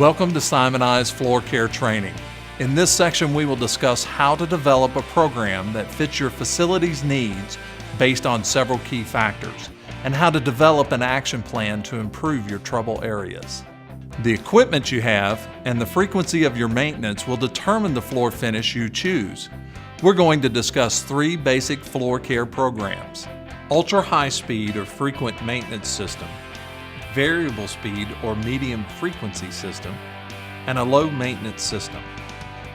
Welcome to Simoniz Floor Care Training. In this section, we will discuss how to develop a program that fits your facility's needs based on several key factors, and how to develop an action plan to improve your trouble areas. The equipment you have and the frequency of your maintenance will determine the floor finish you choose. We're going to discuss three basic floor care programs: ultra high speed or frequent maintenance system, variable speed or medium frequency system, and a low maintenance system.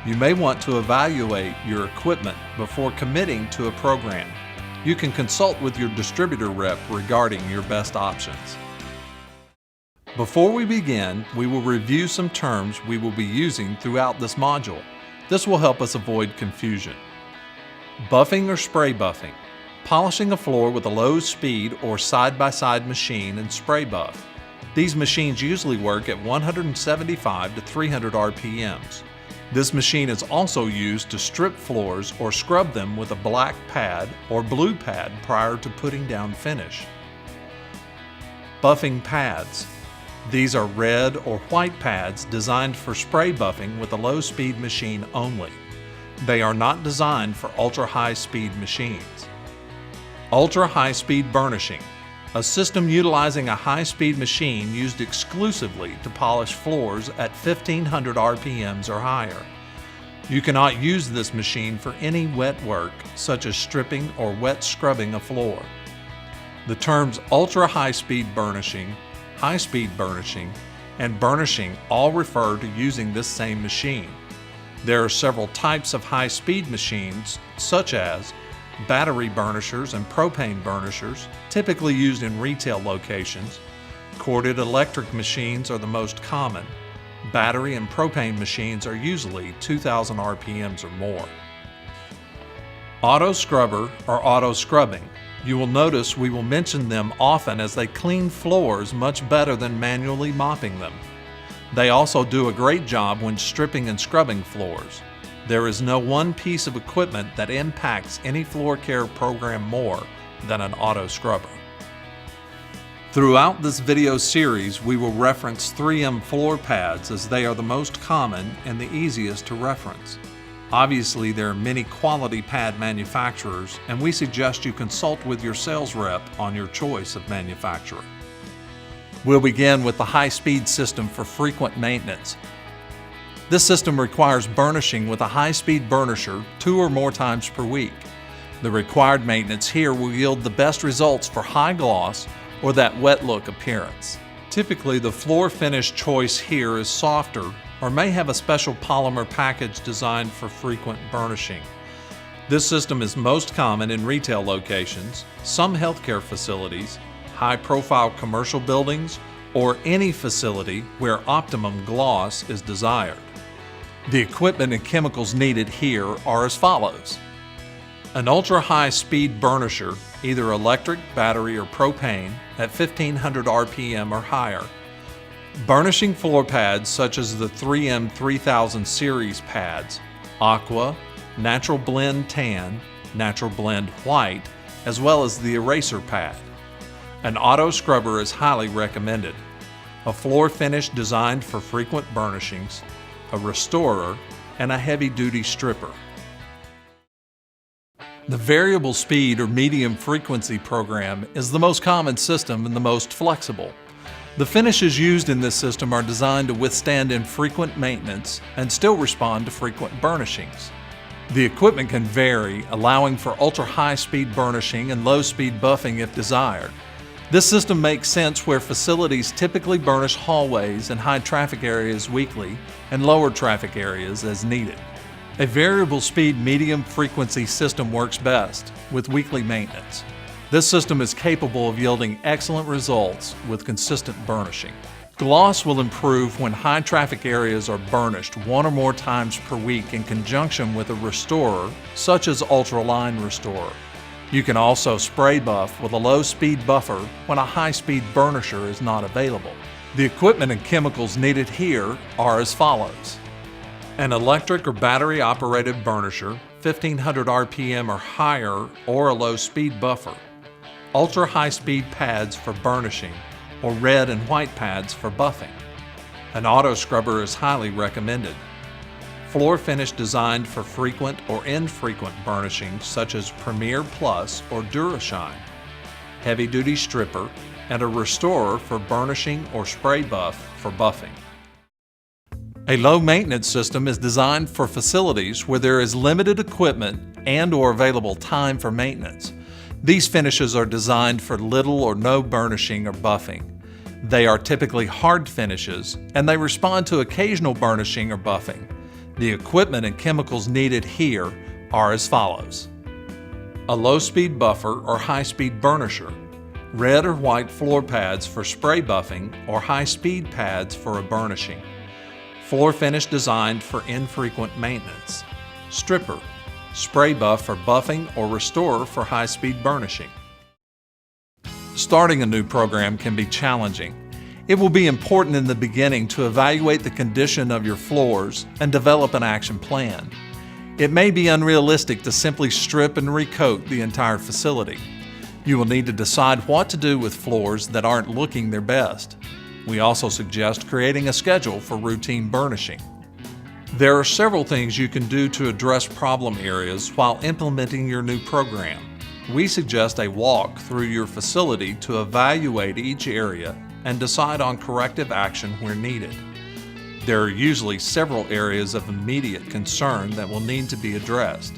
You may want to evaluate your equipment before committing to a program. You can consult with your distributor rep regarding your best options. Before we begin, we will review some terms we will be using throughout this module. This will help us avoid confusion. Buffing or spray buffing. Polishing a floor with a low speed or side-by-side machine and spray buff. These machines usually work at 175 to 300 RPMs. This machine is also used to strip floors or scrub them with a black pad or blue pad prior to putting down finish. Buffing pads. These are red or white pads designed for spray buffing with a low-speed machine only. They are not designed for ultra-high-speed machines. Ultra high-speed burnishing, a system utilizing a high-speed machine used exclusively to polish floors at 1500 RPMs or higher. You cannot use this machine for any wet work, such as stripping or wet scrubbing a floor. The terms ultra high-speed burnishing, high-speed burnishing, and burnishing all refer to using this same machine. There are several types of high-speed machines, such as battery burnishers and propane burnishers, typically used in retail locations. Corded electric machines are the most common. Battery and propane machines are usually 2000 RPMs or more. Auto scrubber or auto scrubbing. You will notice we will mention them often as they clean floors much better than manually mopping them. They also do a great job when stripping and scrubbing floors. There is no one piece of equipment that impacts any floor care program more than an auto scrubber. Throughout this video series, we will reference 3M floor pads as they are the most common and the easiest to reference. Obviously, there are many quality pad manufacturers, and we suggest you consult with your sales rep on your choice of manufacturer. We'll begin with the high-speed system for frequent maintenance. This system requires burnishing with a high-speed burnisher 2 or more times per week. The required maintenance here will yield the best results for high gloss or that wet look appearance. Typically, the floor finish choice here is softer or may have a special polymer package designed for frequent burnishing. This system is most common in retail locations, some healthcare facilities, high-profile commercial buildings, or any facility where optimum gloss is desired. The equipment and chemicals needed here are as follows: an ultra-high-speed burnisher, either electric, battery, or propane, at 1500 RPM or higher. Burnishing floor pads such as the 3M 3000 series pads, Aqua, Natural Blend Tan, Natural Blend White, as well as the eraser pad. An auto scrubber is highly recommended. A floor finish designed for frequent burnishings, a restorer, and a heavy-duty stripper. The variable speed or medium frequency program is the most common system and the most flexible. The finishes used in this system are designed to withstand infrequent maintenance and still respond to frequent burnishings. The equipment can vary, allowing for ultra-high-speed burnishing and low-speed buffing if desired. This system makes sense where facilities typically burnish hallways and high traffic areas weekly and lower traffic areas as needed. A variable speed medium frequency system works best with weekly maintenance. This system is capable of yielding excellent results with consistent burnishing. Gloss will improve when high traffic areas are burnished 1 or more times per week in conjunction with a restorer such as Ultraline Restorer. You can also spray buff with a low-speed buffer when a high-speed burnisher is not available. The equipment and chemicals needed here are as follows: an electric or battery-operated burnisher, 1500 RPM or higher, or a low-speed buffer. Ultra high-speed pads for burnishing, or red and white pads for buffing. An auto scrubber is highly recommended. Floor finish designed for frequent or infrequent burnishing such as Premier Plus or DuraShine. Heavy-duty stripper, and a restorer for burnishing or spray buff for buffing. A low-maintenance system is designed for facilities where there is limited equipment and/or available time for maintenance. These finishes are designed for little or no burnishing or buffing. They are typically hard finishes, and they respond to occasional burnishing or buffing. The equipment and chemicals needed here are as follows: a low-speed buffer or high-speed burnisher, red or white floor pads for spray buffing or high-speed pads for a burnishing, floor finish designed for infrequent maintenance, stripper, spray buff for buffing or restorer for high-speed burnishing. Starting a new program can be challenging. It will be important in the beginning to evaluate the condition of your floors and develop an action plan. It may be unrealistic to simply strip and recoat the entire facility. You will need to decide what to do with floors that aren't looking their best. We also suggest creating a schedule for routine burnishing. There are several things you can do to address problem areas while implementing your new program. We suggest a walk through your facility to evaluate each area and decide on corrective action where needed. There are usually several areas of immediate concern that will need to be addressed.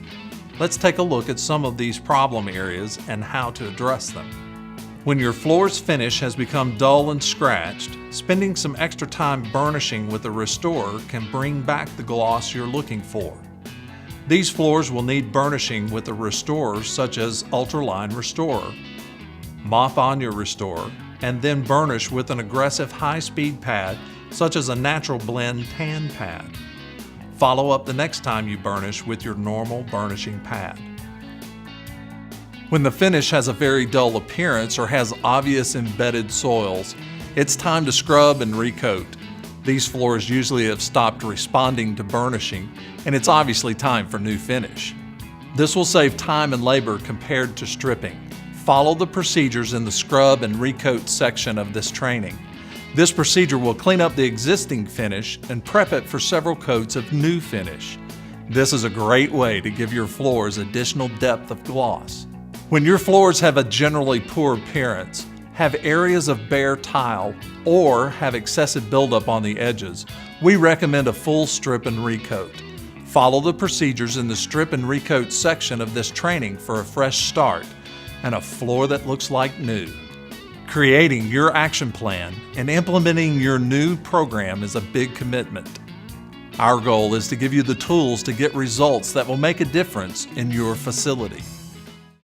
Let's take a look at some of these problem areas and how to address them. When your floor's finish has become dull and scratched, spending some extra time burnishing with a restorer can bring back the gloss you're looking for. These floors will need burnishing with a restorer such as Ultraline Restorer. Mop on your restorer and then burnish with an aggressive high-speed pad such as a Natural Blend tan pad. Follow up the next time you burnish with your normal burnishing pad. When the finish has a very dull appearance or has obvious embedded soils, it's time to scrub and recoat. These floors usually have stopped responding to burnishing, and it's obviously time for new finish. This will save time and labor compared to stripping. Follow the procedures in the scrub and recoat section of this training. This procedure will clean up the existing finish and prep it for several coats of new finish. This is a great way to give your floors additional depth of gloss. When your floors have a generally poor appearance, have areas of bare tile, or have excessive buildup on the edges, we recommend a full strip and recoat. Follow the procedures in the strip and recoat section of this training for a fresh start and a floor that looks like new. Creating your action plan and implementing your new program is a big commitment. Our goal is to give you the tools to get results that will make a difference in your facility.